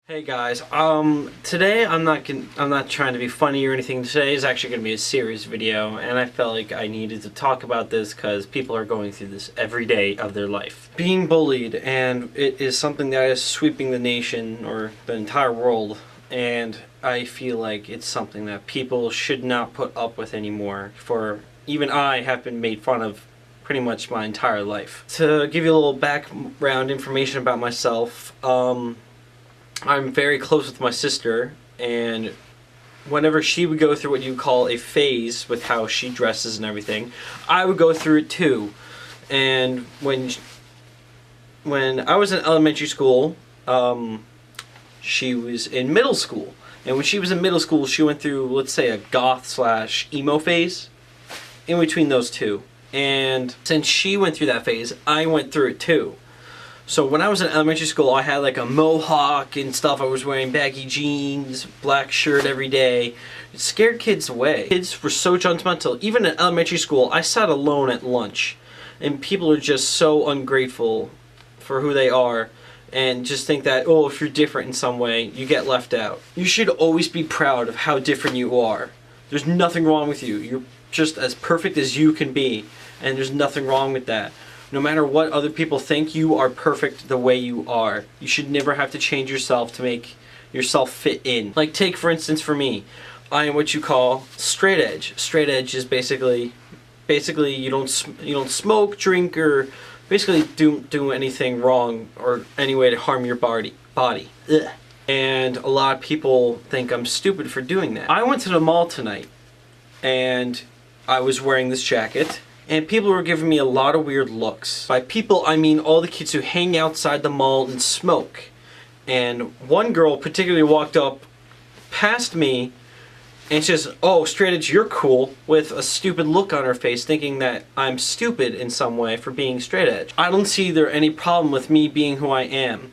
Hey guys, today I'm not trying to be funny or anything. Today is actually going to be a serious video, and I felt like I needed to talk about this because people are going through this every day of their life. Being bullied, and it is something that is sweeping the nation or the entire world, and I feel like it's something that people should not put up with anymore. For even I have been made fun of pretty much my entire life. To give you a little background information about myself, I'm very close with my sister, and whenever she would go through what you call a phase with how she dresses and everything, I would go through it too. And when I was in elementary school, she was in middle school. And when she was in middle school, she went through, let's say, a goth/emo phase in between those two. And since she went through that phase, I went through it too. So when I was in elementary school, I had like a mohawk and stuff. I was wearing baggy jeans, black shirt every day. It scared kids away. Kids were so judgmental. Even in elementary school, I sat alone at lunch. And people are just so ungrateful for who they are. And just think that, oh, if you're different in some way, you get left out. You should always be proud of how different you are. There's nothing wrong with you. You're just as perfect as you can be. And there's nothing wrong with that. No matter what other people think, you are perfect the way you are. You should never have to change yourself to make yourself fit in. Like, take for instance for me, I am what you call straight edge. Straight edge is basically you don't smoke, drink, or basically do anything wrong or any way to harm your body. Ugh. And a lot of people think I'm stupid for doing that. I went to the mall tonight, and I was wearing this jacket. And people were giving me a lot of weird looks. By people, I mean all the kids who hang outside the mall and smoke. And one girl particularly walked up past me and says, "Oh, straight edge, you're cool," with a stupid look on her face, thinking that I'm stupid in some way for being straight edge. I don't see there any problem with me being who I am.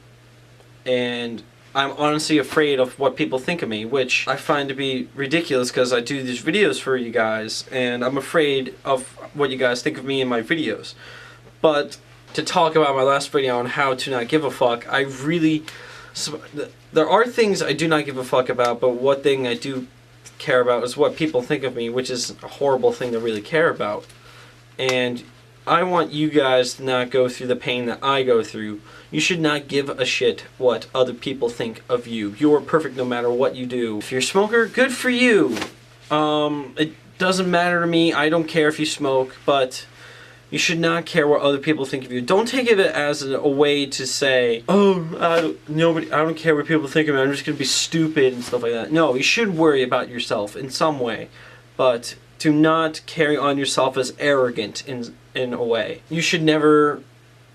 And I'm honestly afraid of what people think of me, which I find to be ridiculous because I do these videos for you guys, and I'm afraid of what you guys think of me in my videos. But to talk about my last video on how to not give a fuck, there are things I do not give a fuck about, but one thing I do care about is what people think of me, which is a horrible thing to really care about. And I want you guys to not go through the pain that I go through. You should not give a shit what other people think of you. You are perfect no matter what you do. If you're a smoker, good for you. It doesn't matter to me. I don't care if you smoke, but you should not care what other people think of you. Don't take it as a way to say, "Oh, I don't care what people think of me. I'm just gonna be stupid," and stuff like that. No, you should worry about yourself in some way, but do not carry on yourself as arrogant in a way. You should never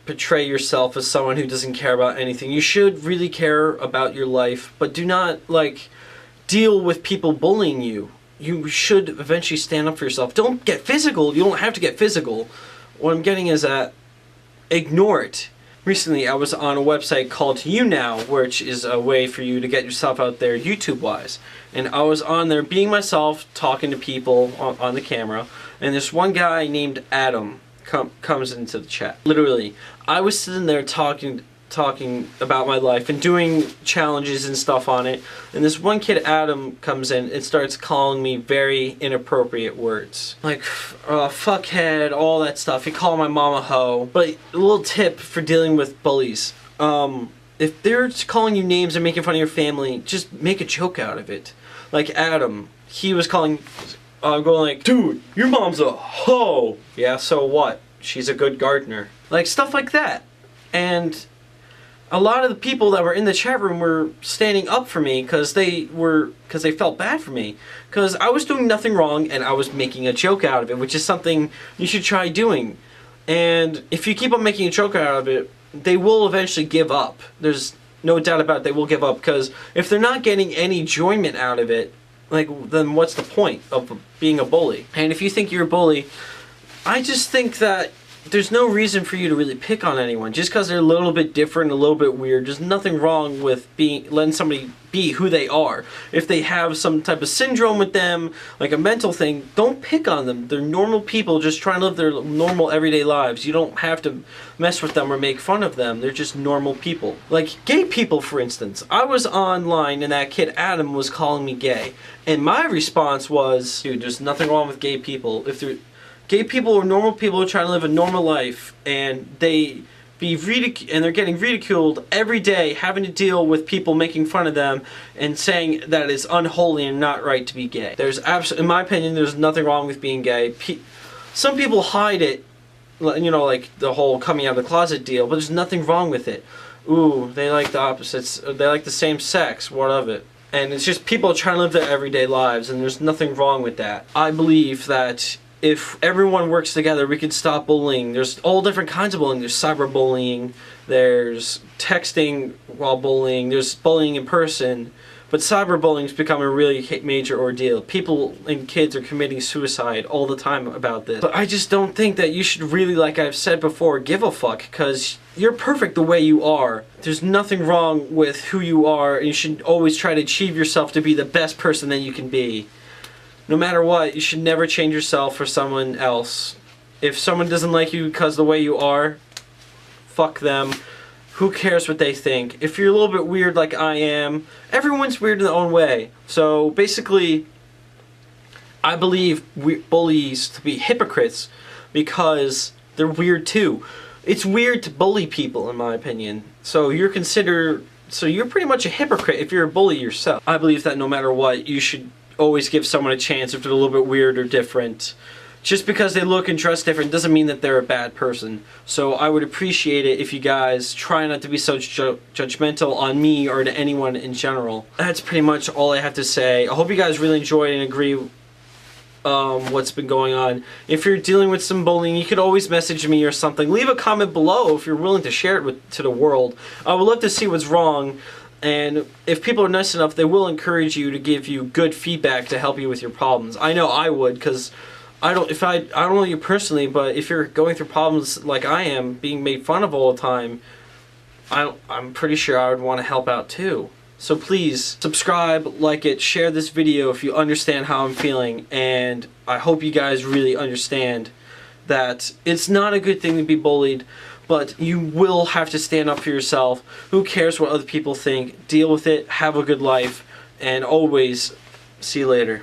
portray yourself as someone who doesn't care about anything. You should really care about your life, but do not, deal with people bullying you. You should eventually stand up for yourself. Don't get physical. You don't have to get physical. What I'm getting is that ignore it. Recently, I was on a website called YouNow, which is a way for you to get yourself out there YouTube-wise. And I was on there being myself, talking to people on the camera, and this one guy named Adam comes into the chat. Literally, I was sitting there talking about my life and doing challenges and stuff on it, and this one kid, Adam, comes in and starts calling me very inappropriate words. Like, fuckhead, all that stuff. He called my mom a hoe. But a little tip for dealing with bullies. If they're calling you names and making fun of your family, just make a joke out of it. Like Adam, he was going like, "Dude, your mom's a hoe." "Yeah, so what? She's a good gardener." Like, stuff like that. And a lot of the people that were in the chat room were standing up for me because they felt bad for me. Because I was doing nothing wrong and I was making a joke out of it, which is something you should try doing. And if you keep on making a joke out of it, they will eventually give up. There's no doubt about it, they will give up. Because if they're not getting any enjoyment out of it, then what's the point of being a bully? And if you think you're a bully, I just think that there's no reason for you to really pick on anyone just because they're a little bit different, a little bit weird. There's nothing wrong with letting somebody be who they are. If they have some type of syndrome with them, like a mental thing, don't pick on them. They're normal people just trying to live their normal everyday lives. You don't have to mess with them or make fun of them. They're just normal people. Like gay people, for instance. I was online and that kid Adam was calling me gay, and my response was, dude, there's nothing wrong with gay people. If they're gay people are normal people who are trying to live a normal life, and they're getting ridiculed every day, having to deal with people making fun of them and saying that it's unholy and not right to be gay. In my opinion, there's nothing wrong with being gay. Some people hide it, you know, like the whole coming out of the closet deal, but there's nothing wrong with it. Ooh, they like the opposites, they like the same sex, what of it? And it's just people trying to live their everyday lives, and there's nothing wrong with that. I believe that if everyone works together, we can stop bullying. There's all different kinds of bullying. There's cyberbullying, there's texting while bullying, there's bullying in person, but cyberbullying's become a really major ordeal. People and kids are committing suicide all the time about this. But I just don't think that you should really, like I've said before, give a fuck, because you're perfect the way you are. There's nothing wrong with who you are, and you should always try to achieve yourself to be the best person that you can be. No matter what, you should never change yourself for someone else. If someone doesn't like you because of the way you are, fuck them. Who cares what they think? If you're a little bit weird like I am, everyone's weird in their own way. So basically, I believe bullies to be hypocrites because they're weird too. It's weird to bully people, in my opinion. So you're pretty much a hypocrite if you're a bully yourself. I believe that no matter what, you should always give someone a chance if they're a little bit weird or different. Just because they look and dress different doesn't mean that they're a bad person. So I would appreciate it if you guys try not to be so judgmental on me or to anyone in general. That's pretty much all I have to say. I hope you guys really enjoyed and agree what's been going on. If you're dealing with some bullying, you could always message me or something. Leave a comment below if you're willing to share it to the world. I would love to see what's wrong. And if people are nice enough, they will encourage you to give you good feedback to help you with your problems. I know I would, because I don't know you personally, but if you're going through problems like I am, being made fun of all the time, I'm pretty sure I would want to help out too. So please subscribe, like it, share this video if you understand how I'm feeling, and I hope you guys really understand that it's not a good thing to be bullied, but you will have to stand up for yourself. Who cares what other people think? Deal with it, have a good life, and always see you later.